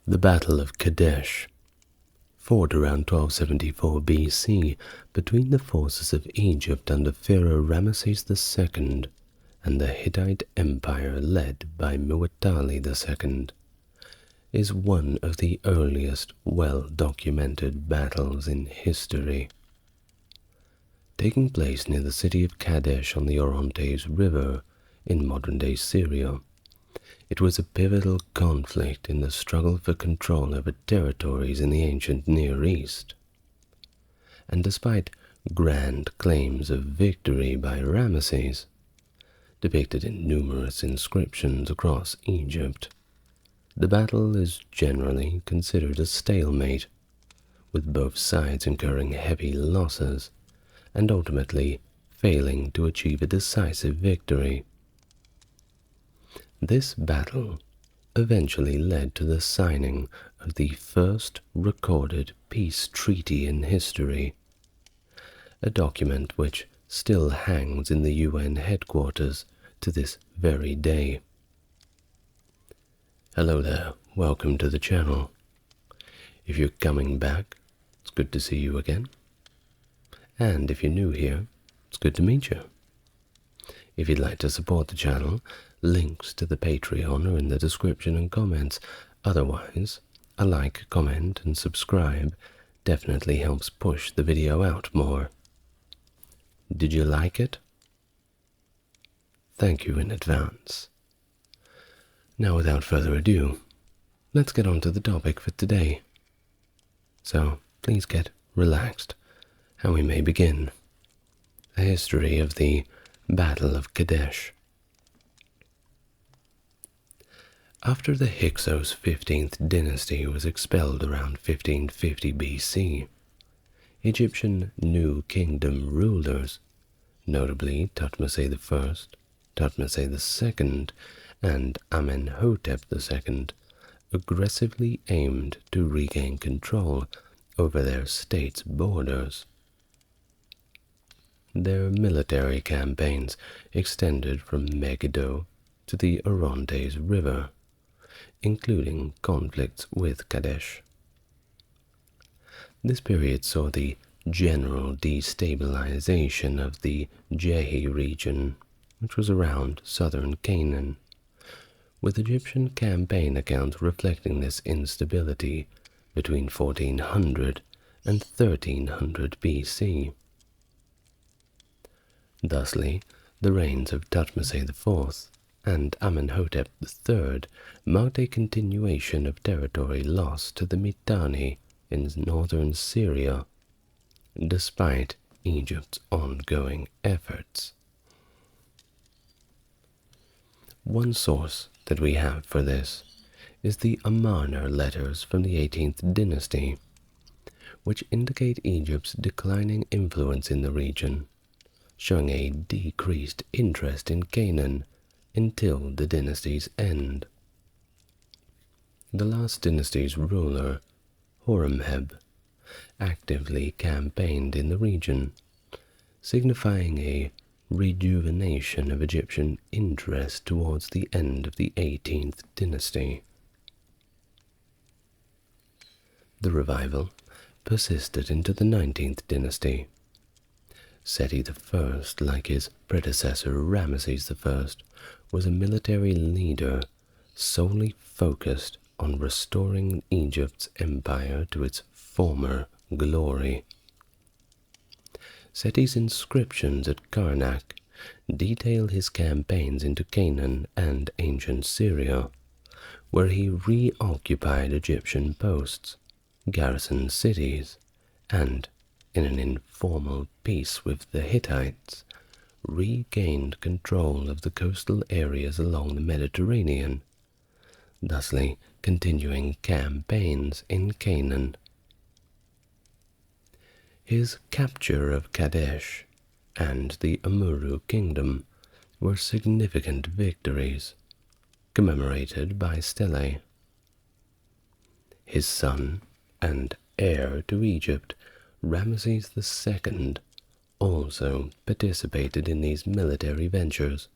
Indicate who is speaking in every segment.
Speaker 1: The Battle of Kadesh, fought around 1274 BC between the forces of Egypt under Pharaoh Ramesses II and the Hittite Empire led by Muwatalli II, is one of the earliest well-documented battles in history. Taking place near the city of Kadesh on the Orontes River in modern-day Syria, it was a pivotal conflict in the struggle for control over territories in the ancient Near East. And despite grand claims of victory by Ramesses, depicted in numerous inscriptions across Egypt, the battle is generally considered a stalemate, with both sides incurring heavy losses and ultimately failing to achieve a decisive victory. This battle eventually led to the signing of the first recorded peace treaty in history, a document which still hangs in the UN headquarters to this very day. Hello there, welcome to the channel. If you're coming back, it's good to see you again. And if you're new here, it's good to meet you. If you'd like to support the channel, links to the Patreon are in the description and comments. Otherwise, a like, comment, and subscribe definitely helps push the video out more. Did you like it? Thank you in advance. Now, without further ado, let's get on to the topic for today. So, please get relaxed, and we may begin. The history of the Battle of Kadesh. After the Hyksos 15th dynasty was expelled around 1550 BC, Egyptian New Kingdom rulers, notably Thutmose I, Thutmose II, and Amenhotep II, aggressively aimed to regain control over their state's borders. Their military campaigns extended from Megiddo to the Orontes River, including conflicts with Kadesh. This period saw the general destabilization of the Jehi region, which was around southern Canaan, with Egyptian campaign accounts reflecting this instability between 1400 and 1300 BC. Thusly, the reigns of Thutmose IV and Amenhotep III marked a continuation of territory lost to the Mitanni in northern Syria, despite Egypt's ongoing efforts. One source that we have for this is the Amarna letters from the 18th dynasty, which indicate Egypt's declining influence in the region, showing a decreased interest in Canaan until the dynasty's end. The last dynasty's ruler, Horemheb, actively campaigned in the region, signifying a rejuvenation of Egyptian interest towards the end of the 18th dynasty. The revival persisted into the 19th dynasty. Seti I, like his predecessor Ramesses I, was a military leader solely focused on restoring Egypt's empire to its former glory. Seti's inscriptions at Karnak detail his campaigns into Canaan and ancient Syria, where he reoccupied Egyptian posts, garrisoned cities, and, in an informal peace with the Hittites, regained control of the coastal areas along the Mediterranean, thusly continuing campaigns in Canaan. His capture of Kadesh and the Amurru kingdom were significant victories, commemorated by stelae. His son and heir to Egypt, Ramesses II, also participated in these military ventures,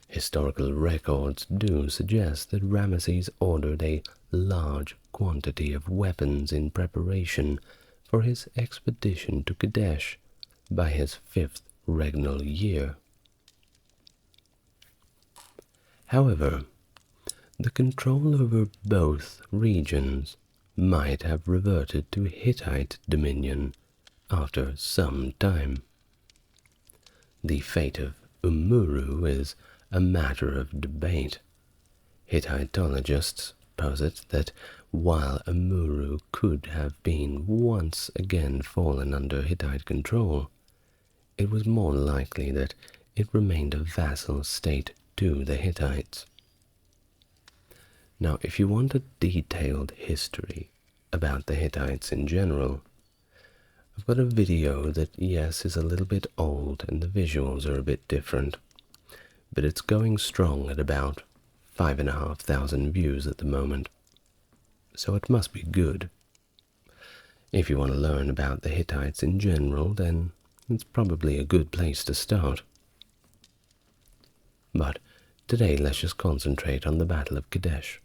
Speaker 1: Historical records do suggest that Ramesses ordered a large quantity of weapons in preparation for his expedition to Kadesh by his 5th regnal year. However, the control over both regions might have reverted to Hittite dominion after some time. The fate of Umuru is a matter of debate. Hittitologists posit that while Umuru could have been once again fallen under Hittite control, it was more likely that it remained a vassal state to the Hittites. Now, if you want a detailed history about the Hittites in general, I've got a video that, yes, is a little bit old and the visuals are a bit different, but it's going strong at about 5,500 views at the moment, so it must be good. If you want to learn about the Hittites in general, then it's probably a good place to start. But today let's just concentrate on the Battle of Kadesh.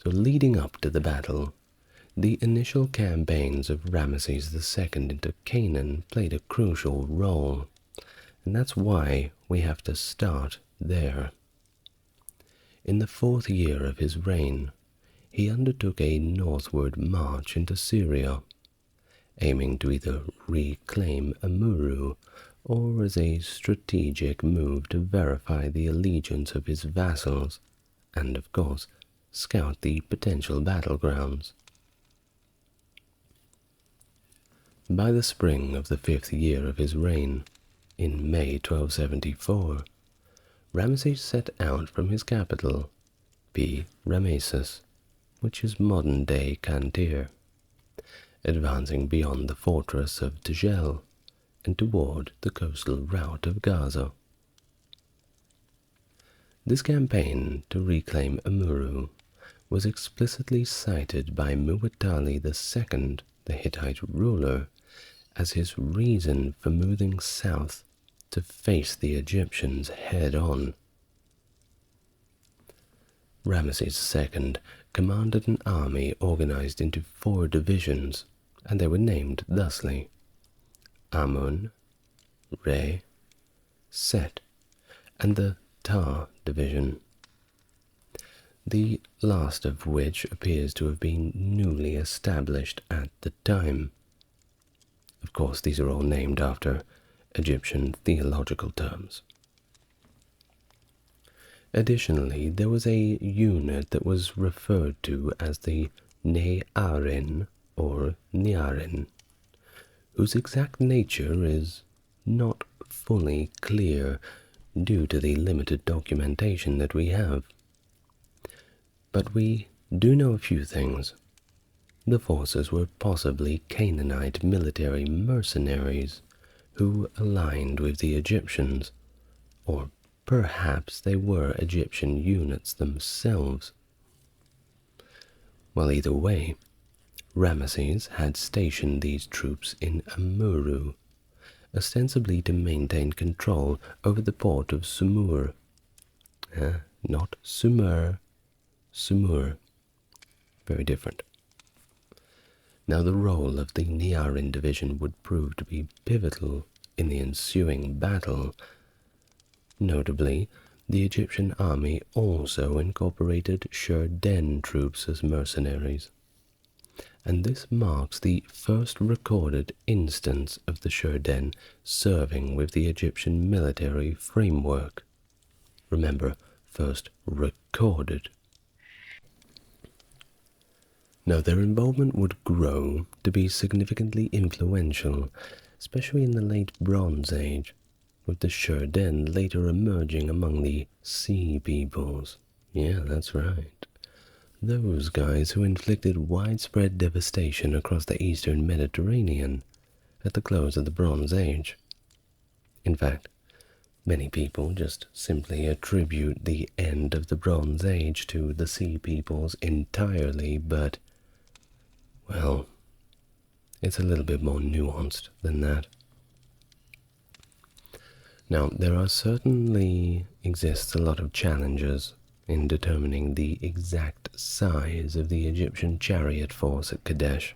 Speaker 1: So leading up to the battle, the initial campaigns of Ramesses II into Canaan played a crucial role, and that's why we have to start there. In the 4th year of his reign, he undertook a northward march into Syria, aiming to either reclaim Amuru or as a strategic move to verify the allegiance of his vassals, and of course, scout the potential battlegrounds. By the spring of the 5th year of his reign, in May 1274, Ramesses set out from his capital, P. Ramesses, which is modern-day Cantir, advancing beyond the fortress of Tagel and toward the coastal route of Gaza. This campaign to reclaim Amuru was explicitly cited by Muwatalli II, the Hittite ruler, as his reason for moving south to face the Egyptians head-on. Ramesses II commanded an army organized into 4 divisions, and they were named thusly: Amun, Re, Set, and the Tar division, the last of which appears to have been newly established at the time. Of course, these are all named after Egyptian theological terms. Additionally, there was a unit that was referred to as the Ne'arin or Niarin, whose exact nature is not fully clear due to the limited documentation that we have. But we do know a few things. The forces were possibly Canaanite military mercenaries who aligned with the Egyptians, or perhaps they were Egyptian units themselves. Well, either way, Ramesses had stationed these troops in Amuru, ostensibly to maintain control over the port of Sumur. Not Sumer, Sumur. Very different. Now, the role of the Niarin division would prove to be pivotal in the ensuing battle. Notably, the Egyptian army also incorporated Shurden troops as mercenaries, and this marks the first recorded instance of the Shurden serving with the Egyptian military framework. Remember, first recorded. Now, their involvement would grow to be significantly influential, especially in the late Bronze Age, with the Shurden later emerging among the Sea Peoples. Yeah, that's right. Those guys who inflicted widespread devastation across the eastern Mediterranean at the close of the Bronze Age. In fact, many people just simply attribute the end of the Bronze Age to the Sea Peoples entirely, but, well, it's a little bit more nuanced than that. Now, there are certainly exists a lot of challenges in determining the exact size of the Egyptian chariot force at Kadesh,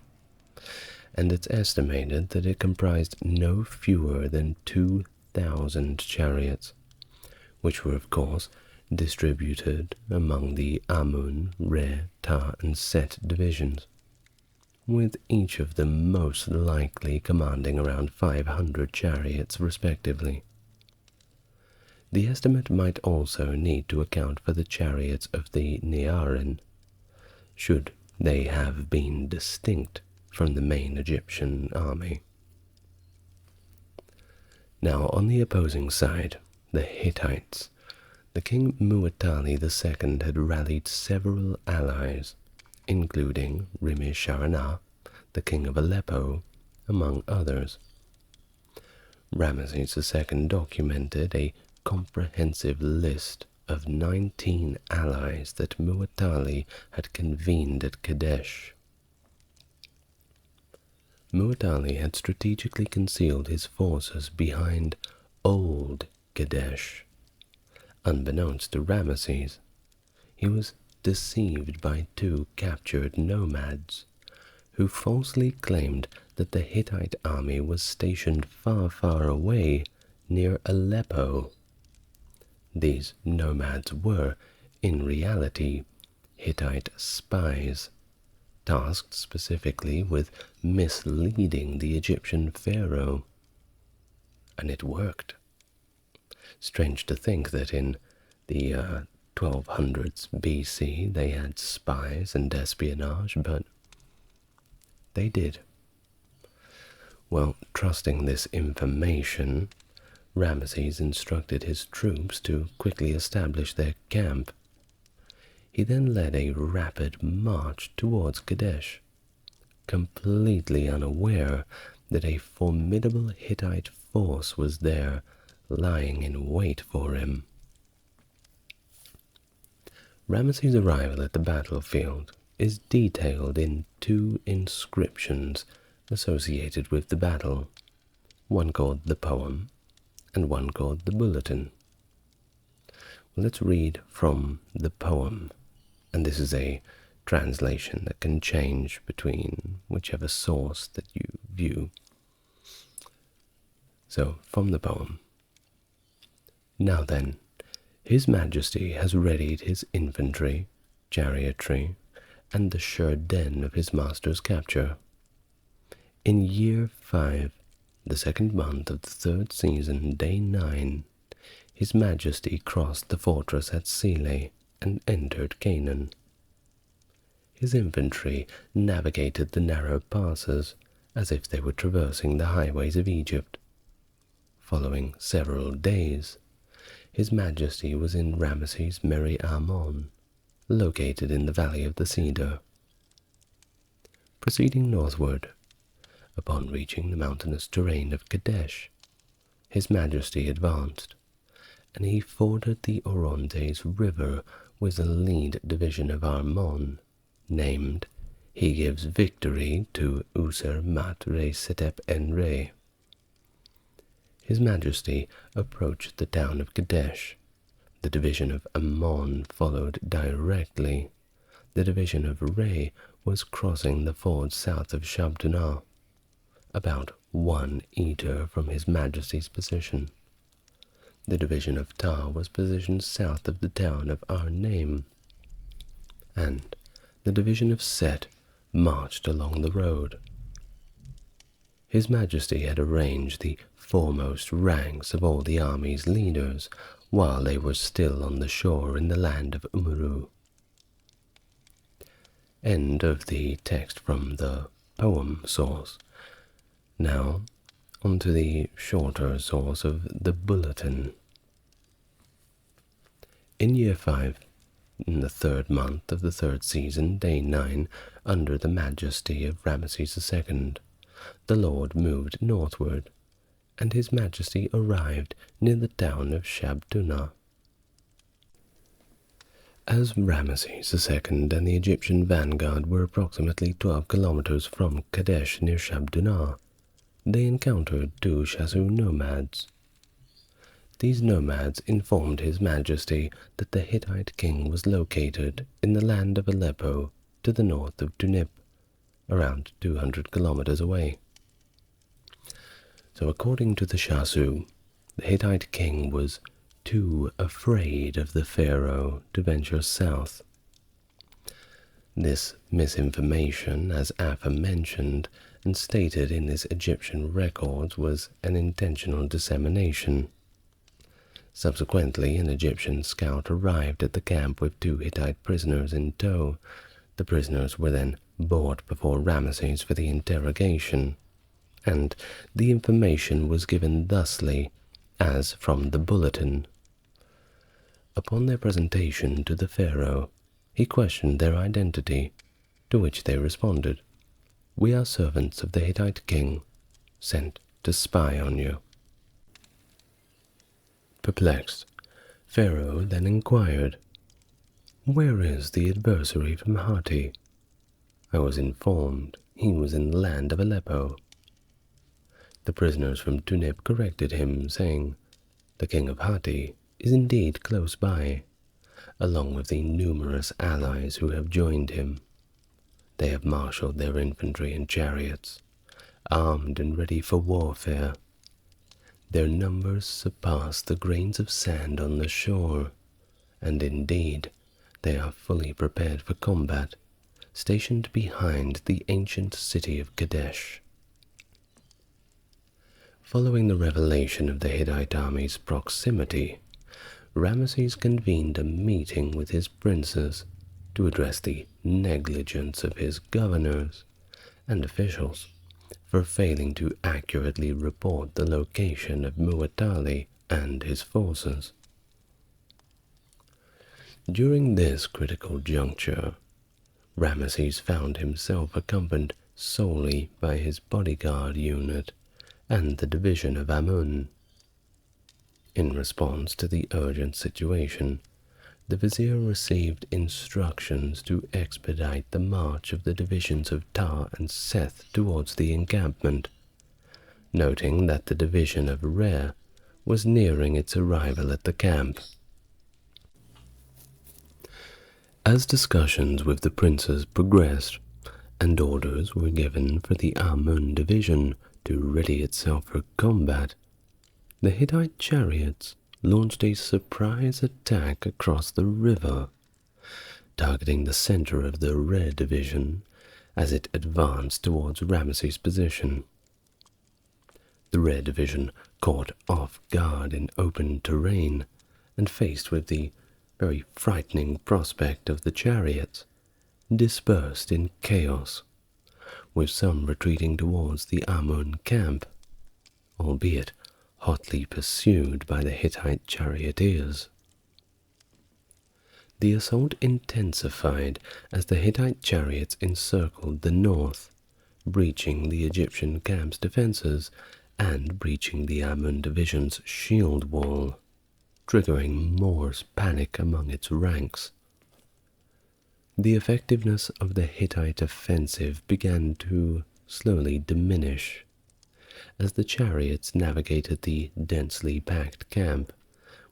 Speaker 1: and it's estimated that it comprised no fewer than 2,000 chariots, which were, of course, distributed among the Amun, Re, Ta, and Set divisions, with each of them most likely commanding around 500 chariots respectively. The estimate might also need to account for the chariots of the Nearin, should they have been distinct from the main Egyptian army. Now, on the opposing side, the Hittites, the King Muwatalli II had rallied several allies, including Ramesses, the King of Aleppo, among others. Ramesses II documented a comprehensive list of 19 allies that Muwatalli had convened at Kadesh. Muwatalli had strategically concealed his forces behind Old Kadesh. Unbeknownst to Ramesses, he was deceived by two captured nomads, who falsely claimed that the Hittite army was stationed far, far away near Aleppo. These nomads were, in reality, Hittite spies, tasked specifically with misleading the Egyptian pharaoh. And it worked. Strange to think that in the 1200s BC they had spies and espionage, but they did. Well, trusting this information, Ramesses instructed his troops to quickly establish their camp. He then led a rapid march towards Kadesh, completely unaware that a formidable Hittite force was there, lying in wait for him. Ramesses' arrival at the battlefield is detailed in two inscriptions associated with the battle, one called the poem and one called the bulletin. Well, let's read from the poem, and this is a translation that can change between whichever source that you view. So, from the poem. Now then, His Majesty has readied his infantry, chariotry, and the sure den of his master's capture. In year 5, the 2nd month of the 3rd season, day 9, His Majesty crossed the fortress at Sele and entered Canaan. His infantry navigated the narrow passes as if they were traversing the highways of Egypt. Following several days, His Majesty was in Ramesses Meri Ammon, located in the valley of the Cedar. Proceeding northward, upon reaching the mountainous terrain of Kadesh, His Majesty advanced, and he forded the Orontes River with the lead division of Ammon, named He Gives Victory to User Mat Re Setep En Re. His Majesty approached the town of Kadesh. The division of Ammon followed directly. The division of Re was crossing the ford south of Shabtunah, about 1 eater from His Majesty's position. The division of Ta was positioned south of the town of Arnaim, and the division of Set marched along the road. His Majesty had arranged the foremost ranks of all the army's leaders while they were still on the shore in the land of Umuru. End of the text from the poem source. Now, onto the shorter source of the bulletin. In year 5, in the 3rd month of the 3rd season, day 9, under the majesty of Ramesses II, the Lord moved northward, and His Majesty arrived near the town of Shabtunah. As Ramesses II and the Egyptian vanguard were approximately 12 kilometers from Kadesh near Shabtunah, they encountered two Shasu nomads. these nomads informed His Majesty that the Hittite king was located in the land of Aleppo to the north of Tunip, around 200 kilometers away. So according to the Shasu, the Hittite king was too afraid of the pharaoh to venture south. This misinformation, as aforementioned and stated in his Egyptian records, was an intentional dissemination. Subsequently, an Egyptian scout arrived at the camp with 2 Hittite prisoners in tow. The prisoners were then brought before Ramesses for the interrogation, and the information was given thusly, as from the bulletin. Upon their presentation to the pharaoh, he questioned their identity, to which they responded, "We are servants of the Hittite king, sent to spy on you." Perplexed, Pharaoh then inquired, "Where is the adversary from Hatti?" "I was informed he was in the land of Aleppo." The prisoners from Tunip corrected him, saying, "The king of Hatti is indeed close by, along with the numerous allies who have joined him. They have marshaled their infantry and chariots, armed and ready for warfare. Their numbers surpass the grains of sand on the shore, and indeed they are fully prepared for combat, stationed behind the ancient city of Kadesh." Following the revelation of the Hittite army's proximity, Ramesses convened a meeting with his princes to address the negligence of his governors and officials for failing to accurately report the location of Muwatalli and his forces. During this critical juncture, Ramesses found himself accompanied solely by his bodyguard unit and the division of Amun. In response to the urgent situation, the vizier received instructions to expedite the march of the divisions of Tar and Seth towards the encampment, noting that the division of Re was nearing its arrival at the camp. As discussions with the princes progressed, and orders were given for the Amun division to ready itself for combat, the Hittite chariots launched a surprise attack across the river, targeting the center of the Re division as it advanced towards Ramesses' position. The Re division, caught off guard in open terrain and faced with the very frightening prospect of the chariots, dispersed in chaos, with some retreating towards the Amun camp, albeit hotly pursued by the Hittite charioteers. The assault intensified as the Hittite chariots encircled the north, breaching the Egyptian camp's defenses and breaching the Amun division's shield wall, triggering more panic among its ranks. The effectiveness of the Hittite offensive began to slowly diminish as the chariots navigated the densely packed camp,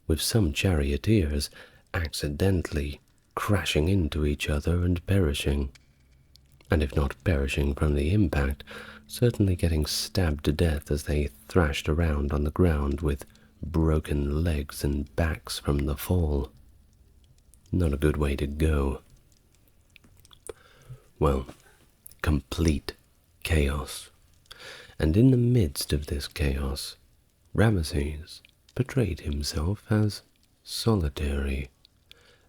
Speaker 1: with some charioteers accidentally crashing into each other and perishing, and if not perishing from the impact, certainly getting stabbed to death as they thrashed around on the ground with broken legs and backs from the fall. Not a good way to go. Well, complete chaos. And in the midst of this chaos, Ramesses portrayed himself as solitary,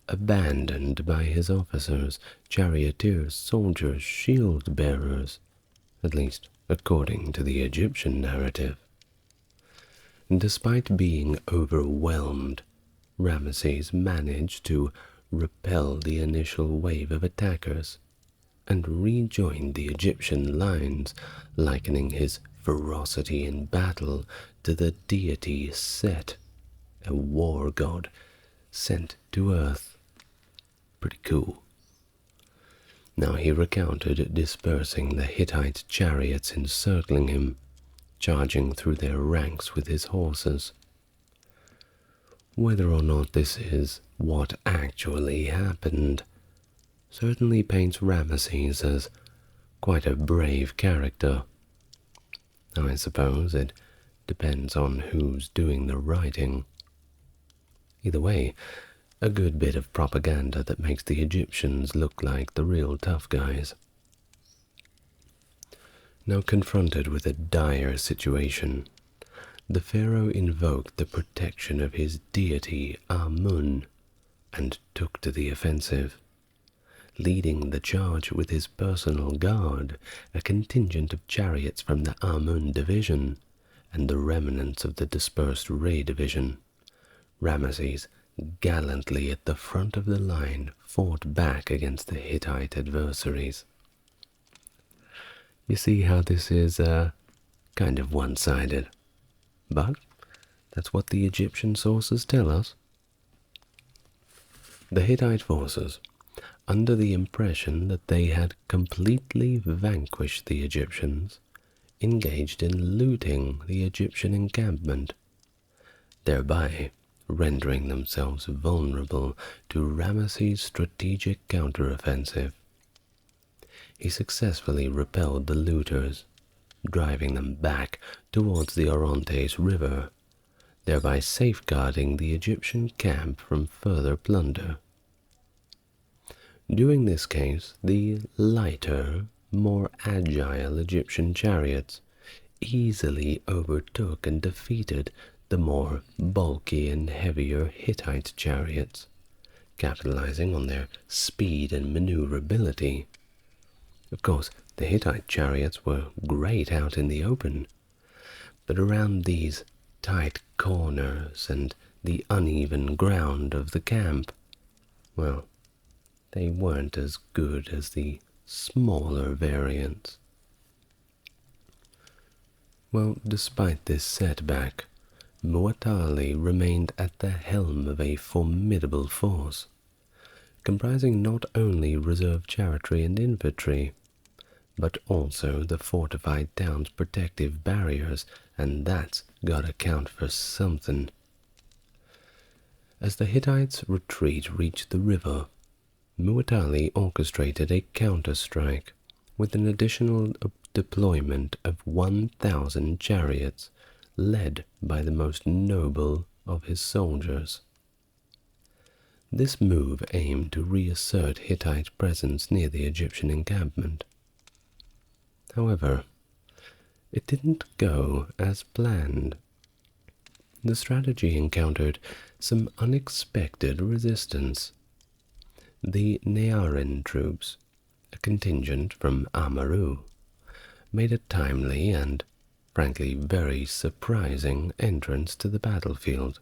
Speaker 1: abandoned by his officers, charioteers, soldiers, shield-bearers, at least according to the Egyptian narrative. Despite being overwhelmed, Ramesses managed to repel the initial wave of attackers and rejoined the Egyptian lines, likening his ferocity in battle to the deity Set, a war god sent to Earth. Pretty cool. Now he recounted dispersing the Hittite chariots encircling him, charging through their ranks with his horses. whether or not this is what actually happened certainly paints Ramesses as quite a brave character. I suppose it depends on who's doing the writing. Either way, a good bit of propaganda that makes the Egyptians look like the real tough guys. Now confronted with a dire situation, the pharaoh invoked the protection of his deity Amun and took to the offensive, leading the charge with his personal guard, a contingent of chariots from the Amun division, and the remnants of the dispersed Re division. Ramesses, gallantly at the front of the line, fought back against the Hittite adversaries. You see how this is kind of one-sided, but that's what the Egyptian sources tell us. The Hittite forces, under the impression that they had completely vanquished the Egyptians, engaged in looting the Egyptian encampment, thereby rendering themselves vulnerable to Ramesses' strategic counteroffensive. He successfully repelled the looters, driving them back towards the Orontes River, thereby safeguarding the Egyptian camp from further plunder. During this case, the lighter, more agile Egyptian chariots easily overtook and defeated the more bulky and heavier Hittite chariots, capitalizing on their speed and maneuverability. Of course, the Hittite chariots were great out in the open, but around these tight corners and the uneven ground of the camp, well, they weren't as good as the smaller variants. Well, despite this setback, Muwatalli remained at the helm of a formidable force, comprising not only reserve chariotry and infantry, but also the fortified town's protective barriers, and that's gotta count for something. As the Hittites' retreat reached the river, Muwatalli orchestrated a counter-strike with an additional deployment of 1,000 chariots, led by the most noble of his soldiers. This move aimed to reassert Hittite presence near the Egyptian encampment. However, it didn't go as planned. The strategy encountered some unexpected resistance. The Nearin troops, a contingent from Amaru, made a timely and, frankly, very surprising entrance to the battlefield,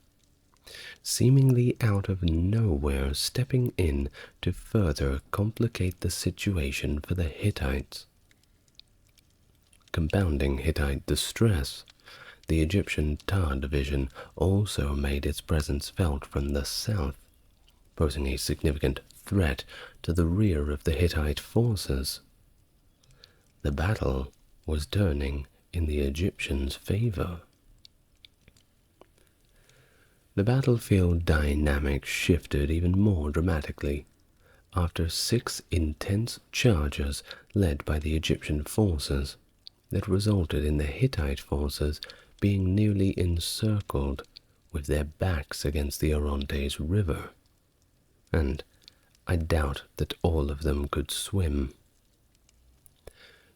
Speaker 1: seemingly out of nowhere, stepping in to further complicate the situation for the Hittites. Compounding Hittite distress, the Egyptian Tar division also made its presence felt from the south, posing a significant threat to the rear of the Hittite forces. The battle was turning in the Egyptians' favor. The battlefield dynamic shifted even more dramatically after 6 intense charges led by the Egyptian forces that resulted in the Hittite forces being nearly encircled with their backs against the Orontes River, and I doubt that all of them could swim.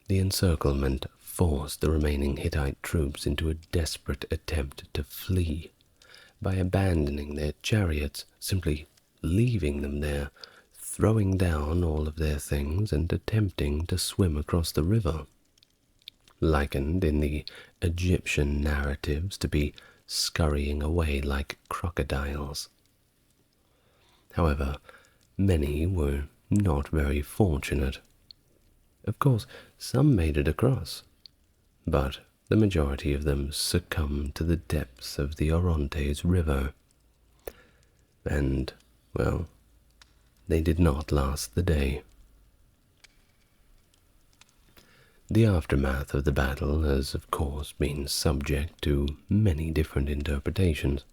Speaker 1: The encirclement forced the remaining Hittite troops into a desperate attempt to flee by abandoning their chariots, simply leaving them there, throwing down all of their things and attempting to swim across the river, likened in the Egyptian narratives to be scurrying away like crocodiles. However, many were not very fortunate. Of course, some made it across, but the majority of them succumbed to the depths of the Orontes River. And, well, they did not last the day. The aftermath of the battle has, of course, been subject to many different interpretations.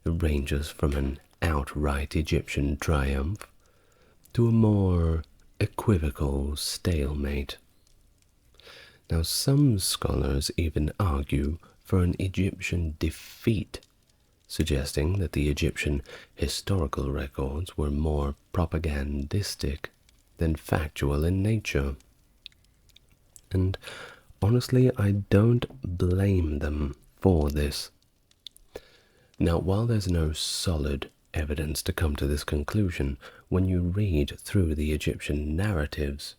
Speaker 1: It ranges from an outright Egyptian triumph to a more equivocal stalemate. Now, some scholars even argue for an Egyptian defeat, suggesting that the Egyptian historical records were more propagandistic than factual in nature. And honestly, I don't blame them for this. Now, while there's no solid evidence to come to this conclusion, when you read through the Egyptian narratives,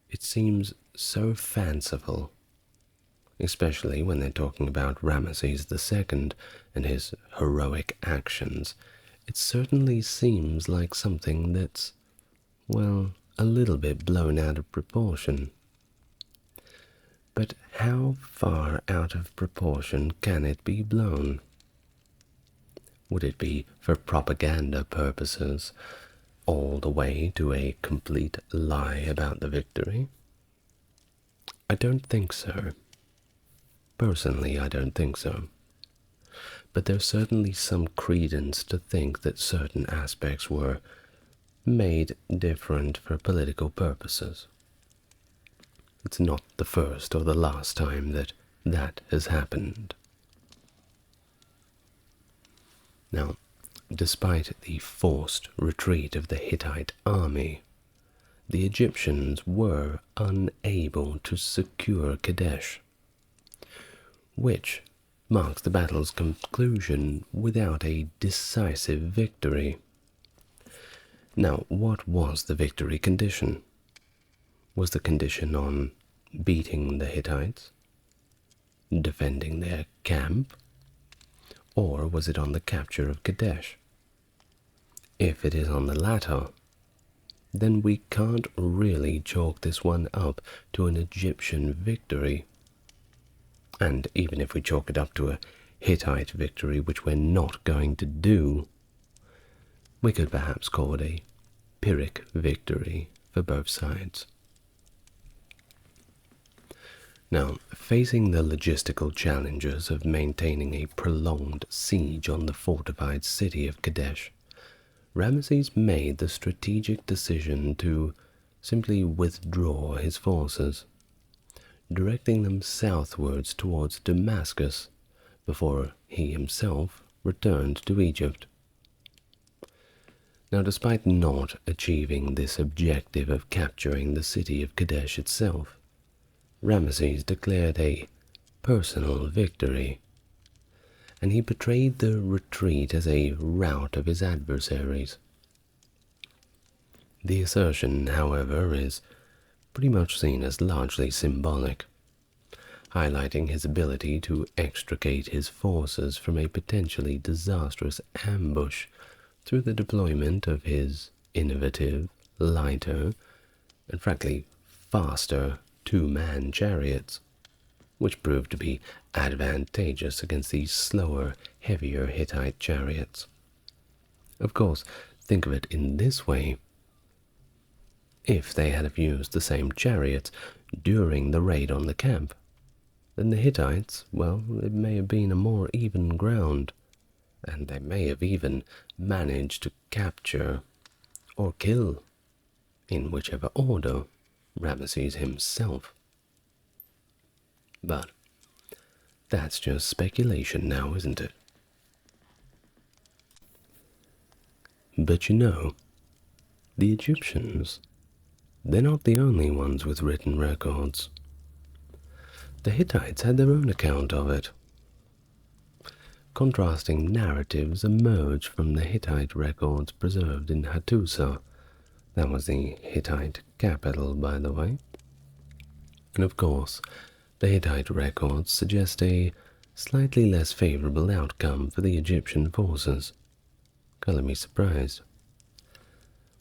Speaker 1: it seems so fanciful, especially when they're talking about Ramesses II and his heroic actions. It certainly seems like something that's, well, a little bit blown out of proportion. But how far out of proportion can it be blown? Would it be for propaganda purposes, all the way to a complete lie about the victory? I don't think so. Personally, I don't think so. But there's certainly some credence to think that certain aspects were made different for political purposes. It's not the first or the last time that that has happened. Now, despite the forced retreat of the Hittite army, the Egyptians were unable to secure Kadesh, which marks the battle's conclusion without a decisive victory. Now, what was the victory condition? Was the condition on beating the Hittites, defending their camp, or was it on the capture of Kadesh? If it is on the latter, then we can't really chalk this one up to an Egyptian victory. And even if we chalk it up to a Hittite victory, which we're not going to do, we could perhaps call it a Pyrrhic victory for both sides. Now, facing the logistical challenges of maintaining a prolonged siege on the fortified city of Kadesh, Ramesses made the strategic decision to simply withdraw his forces, directing them southwards towards Damascus before he himself returned to Egypt. Now, despite not achieving this objective of capturing the city of Kadesh itself, Ramesses declared a personal victory, and he portrayed the retreat as a rout of his adversaries. The assertion, however, is pretty much seen as largely symbolic, highlighting his ability to extricate his forces from a potentially disastrous ambush through the deployment of his innovative, lighter, and frankly faster two-man chariots, which proved to be advantageous against the slower, heavier Hittite chariots. Of course, think of it in this way. If they had used the same chariots during the raid on the camp, then the Hittites, well, it may have been a more even ground, and they may have even managed to capture or kill, in whichever order, Ramesses himself. But that's just speculation now, isn't it? But you know, the Egyptians, they're not the only ones with written records. The Hittites had their own account of it. Contrasting narratives emerge from the Hittite records preserved in Hattusa. That was the Hittite capital, by the way. And of course, the Hittite records suggest a slightly less favorable outcome for the Egyptian forces. Color me surprised.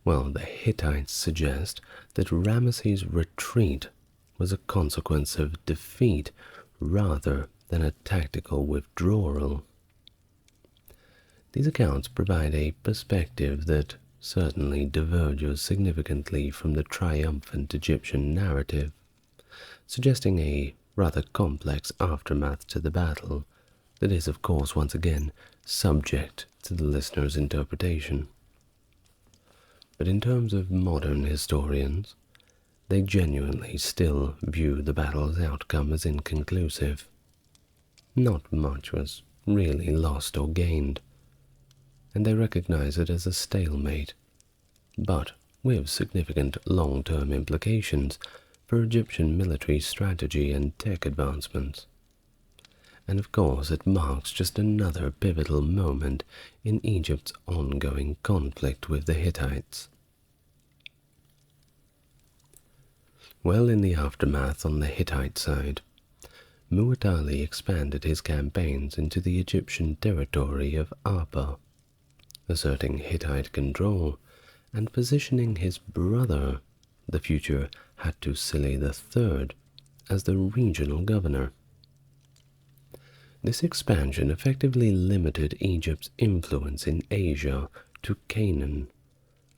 Speaker 1: Well, the Hittites suggest that Ramesses' retreat was a consequence of defeat rather than a tactical withdrawal. These accounts provide a perspective that certainly diverges significantly from the triumphant Egyptian narrative, suggesting a rather complex aftermath to the battle that is, of course, once again subject to the listener's interpretation. But in terms of modern historians, they genuinely still view the battle's outcome as inconclusive. Not much was really lost or gained, and they recognize it as a stalemate, but with significant long-term implications for Egyptian military strategy and tech advancements. And of course it marks just another pivotal moment in Egypt's ongoing conflict with the Hittites. Well, in the aftermath on the Hittite side, Muwatalli expanded his campaigns into the Egyptian territory of Apa, asserting Hittite control and positioning his brother, the future Hattusili III, as the regional governor. This expansion effectively limited Egypt's influence in Asia to Canaan,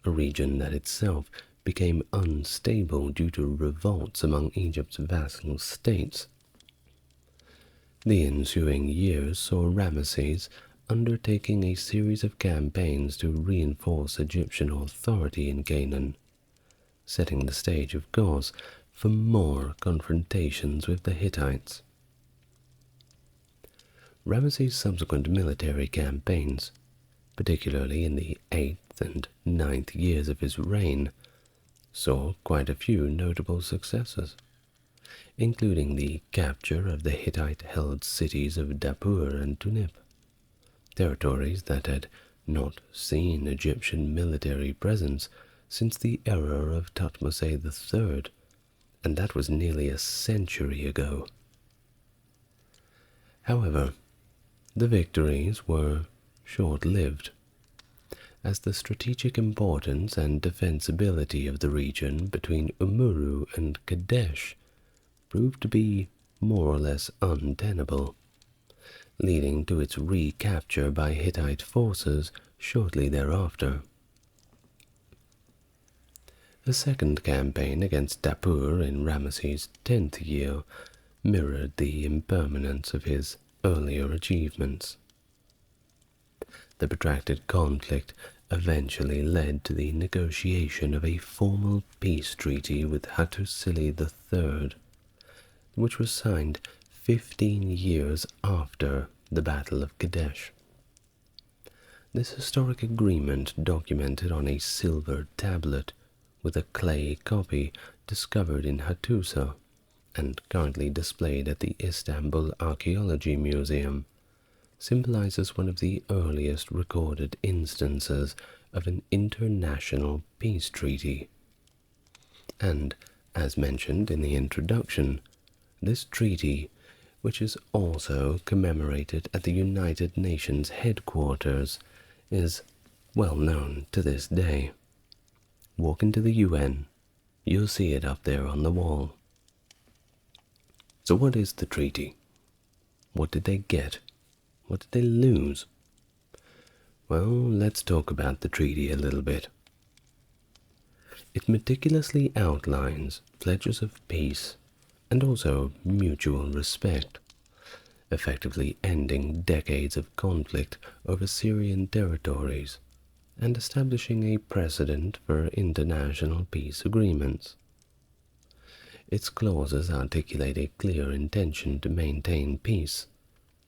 Speaker 1: a region that itself became unstable due to revolts among Egypt's vassal states. The ensuing years saw Ramesses undertaking a series of campaigns to reinforce Egyptian authority in Canaan, setting the stage, of course, for more confrontations with the Hittites. Ramesses' subsequent military campaigns, particularly in the 8th and 9th years of his reign, saw quite a few notable successes, including the capture of the Hittite-held cities of Dapur and Tunip, territories that had not seen Egyptian military presence since the era of Thutmose III, and that was nearly a century ago. However, the victories were short-lived, as the strategic importance and defensibility of the region between Umuru and Kadesh proved to be more or less untenable, leading to its recapture by Hittite forces shortly thereafter. A second campaign against Dapur in Ramesses' 10th year mirrored the impermanence of his earlier achievements. The protracted conflict eventually led to the negotiation of a formal peace treaty with Hattusili III, which was signed 15 years after the Battle of Kadesh. This historic agreement, documented on a silver tablet with a clay copy discovered in Hattusa and currently displayed at the Istanbul Archaeology Museum, symbolizes one of the earliest recorded instances of an international peace treaty. And, as mentioned in the introduction, this treaty, which is also commemorated at the United Nations headquarters, is well known to this day. Walk into the UN, you'll see it up there on the wall. So what is the treaty? What did they get? What did they lose? Well, let's talk about the treaty a little bit. It meticulously outlines pledges of peace and also mutual respect, effectively ending decades of conflict over Syrian territories and establishing a precedent for international peace agreements. Its clauses articulate a clear intention to maintain peace,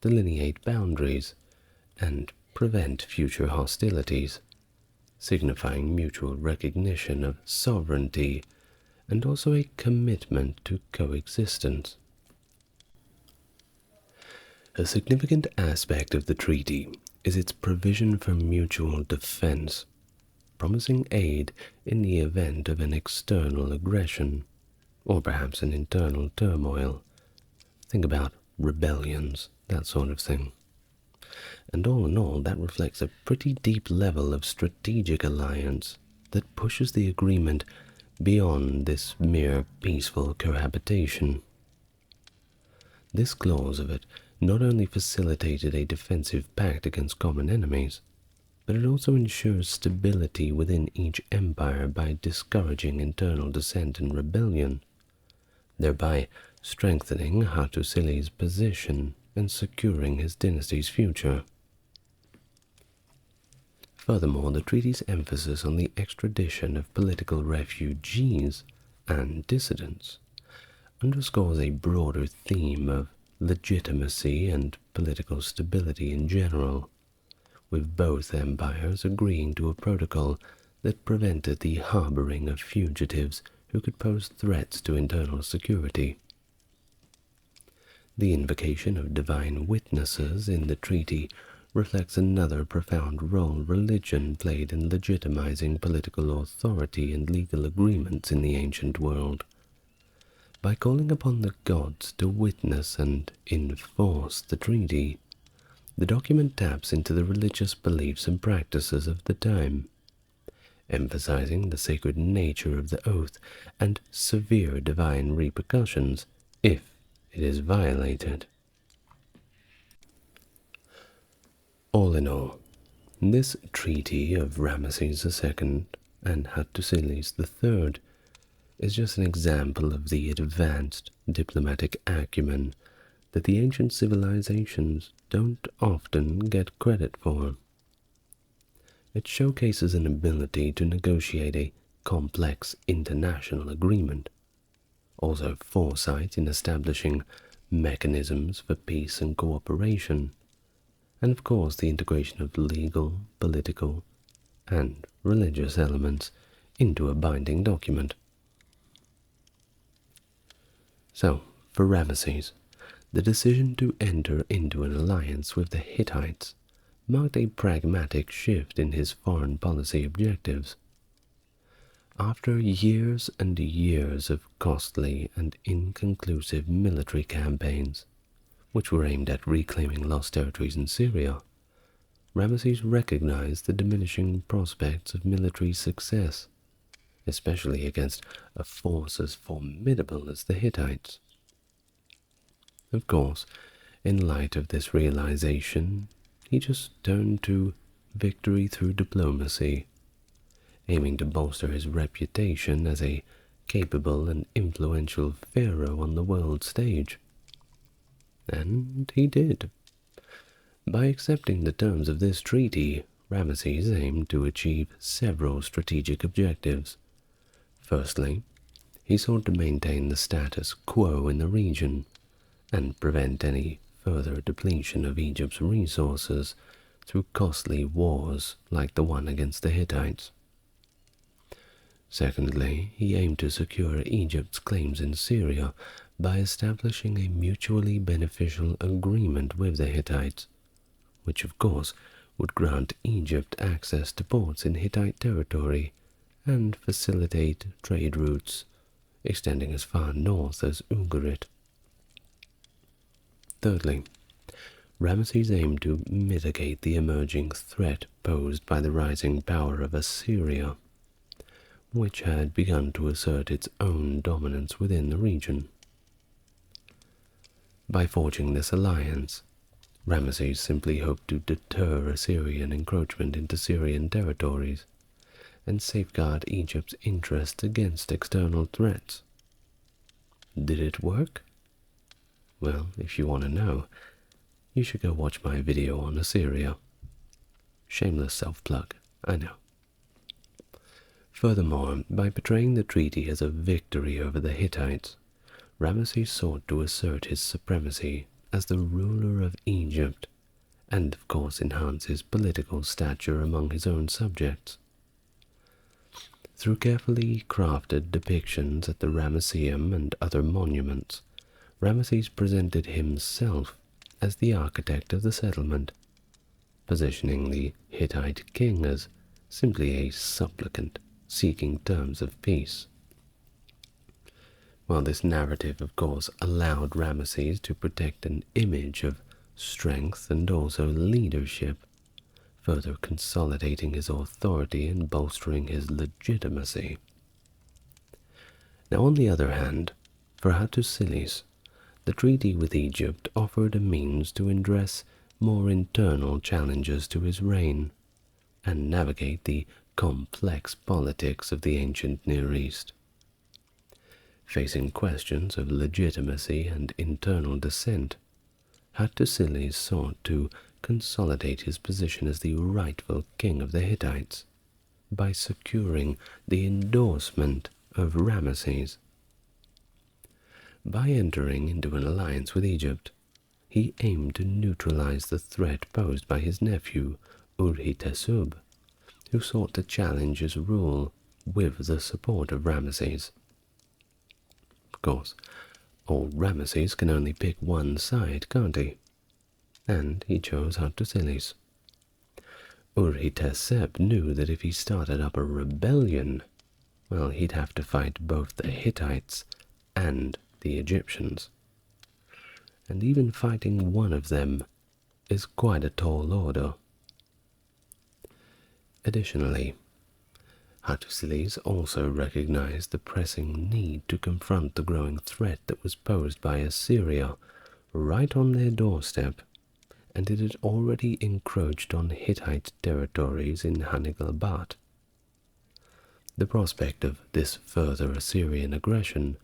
Speaker 1: delineate boundaries, and prevent future hostilities, signifying mutual recognition of sovereignty and also a commitment to coexistence. A significant aspect of the treaty is its provision for mutual defense, promising aid in the event of an external aggression, or perhaps an internal turmoil. Think about rebellions, that sort of thing. And all in all, that reflects a pretty deep level of strategic alliance that pushes the agreement beyond this mere peaceful cohabitation. This clause of it not only facilitated a defensive pact against common enemies, but it also ensures stability within each empire by discouraging internal dissent and rebellion, thereby strengthening Hattusili's position and securing his dynasty's future. Furthermore, the treaty's emphasis on the extradition of political refugees and dissidents underscores a broader theme of legitimacy and political stability in general, with both empires agreeing to a protocol that prevented the harboring of fugitives who could pose threats to internal security. The invocation of divine witnesses in the treaty reflects another profound role religion played in legitimizing political authority and legal agreements in the ancient world. By calling upon the gods to witness and enforce the treaty, the document taps into the religious beliefs and practices of the time, emphasizing the sacred nature of the oath and severe divine repercussions if it is violated. All in all, this treaty of Ramesses II and Hattusilis III is just an example of the advanced diplomatic acumen that the ancient civilizations don't often get credit for. It showcases an ability to negotiate a complex international agreement, also foresight in establishing mechanisms for peace and cooperation, and of course the integration of legal, political, and religious elements into a binding document. So, for Ramesses, the decision to enter into an alliance with the Hittites marked a pragmatic shift in his foreign policy objectives. After years and years of costly and inconclusive military campaigns, which were aimed at reclaiming lost territories in Syria, Ramesses recognized the diminishing prospects of military success, especially against a force as formidable as the Hittites. Of course, in light of this realization, he just turned to victory through diplomacy, aiming to bolster his reputation as a capable and influential pharaoh on the world stage. And he did. By accepting the terms of this treaty, Ramesses aimed to achieve several strategic objectives. Firstly, he sought to maintain the status quo in the region and prevent any further depletion of Egypt's resources through costly wars like the one against the Hittites. Secondly, he aimed to secure Egypt's claims in Syria by establishing a mutually beneficial agreement with the Hittites, which of course would grant Egypt access to ports in Hittite territory and facilitate trade routes extending as far north as Ugarit. Thirdly, Ramesses aimed to mitigate the emerging threat posed by the rising power of Assyria, which had begun to assert its own dominance within the region. By forging this alliance, Ramesses simply hoped to deter Assyrian encroachment into Syrian territories and safeguard Egypt's interests against external threats. Did it work? Well, if you want to know, you should go watch my video on Assyria. Shameless self-plug, I know. Furthermore, by portraying the treaty as a victory over the Hittites, Ramesses sought to assert his supremacy as the ruler of Egypt and of course enhance his political stature among his own subjects. Through carefully crafted depictions at the Ramesseum and other monuments, Ramesses presented himself as the architect of the settlement, positioning the Hittite king as simply a supplicant seeking terms of peace. While this narrative, of course, allowed Ramesses to protect an image of strength and also leadership, further consolidating his authority and bolstering his legitimacy. Now, on the other hand, for Hattusilis, the treaty with Egypt offered a means to address more internal challenges to his reign and navigate the complex politics of the ancient Near East. Facing questions of legitimacy and internal dissent, Hattusilis sought to consolidate his position as the rightful king of the Hittites by securing the endorsement of Ramesses. By entering into an alliance with Egypt, he aimed to neutralize the threat posed by his nephew Urhi-Tesub, who sought to challenge his rule with the support of Ramesses. Of course, old Ramesses can only pick one side, can't he? And he chose Hattusilis. Urhi-Tesub knew that if he started up a rebellion, well, he'd have to fight both the Hittites and the Egyptians. And even fighting one of them is quite a tall order. Additionally, Hattusilis also recognized the pressing need to confront the growing threat that was posed by Assyria right on their doorstep, and it had already encroached on Hittite territories in Hanigalbat. The prospect of this further Assyrian aggression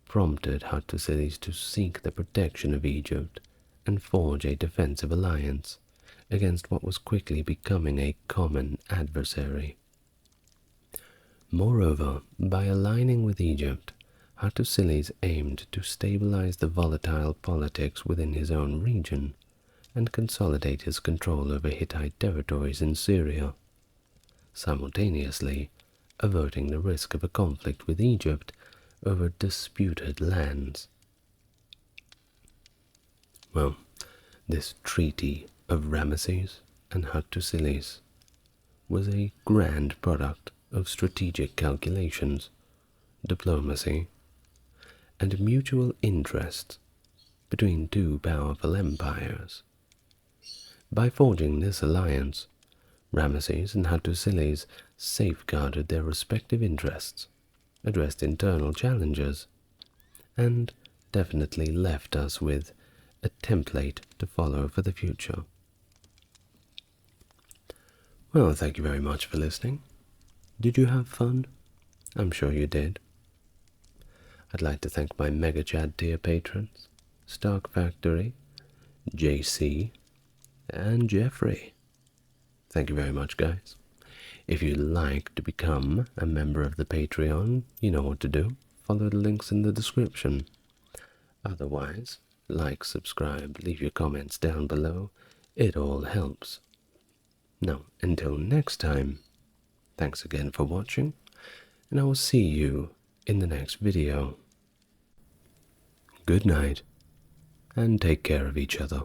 Speaker 1: prompted Hattusilis to seek the protection of Egypt and forge a defensive alliance against what was quickly becoming a common adversary. Moreover, by aligning with Egypt, Hattusilis aimed to stabilize the volatile politics within his own region and consolidate his control over Hittite territories in Syria, simultaneously averting the risk of a conflict with Egypt over disputed lands. Well, this treaty of Ramesses and Hattusilis was a grand product of strategic calculations, diplomacy, and mutual interest between two powerful empires. By forging this alliance, Ramesses and Hattusilis safeguarded their respective interests, addressed internal challenges, and definitely left us with a template to follow for the future. Well, thank you very much for listening. Did you have fun? I'm sure you did. I'd like to thank my Mega Chat tier patrons, Stark Factory, JC, and Jeffrey. Thank you very much, guys. If you'd like to become a member of the Patreon, you know what to do. Follow the links in the description. Otherwise, like, subscribe, leave your comments down below. It all helps. Now, until next time, thanks again for watching, and I will see you in the next video. Good night, and take care of each other.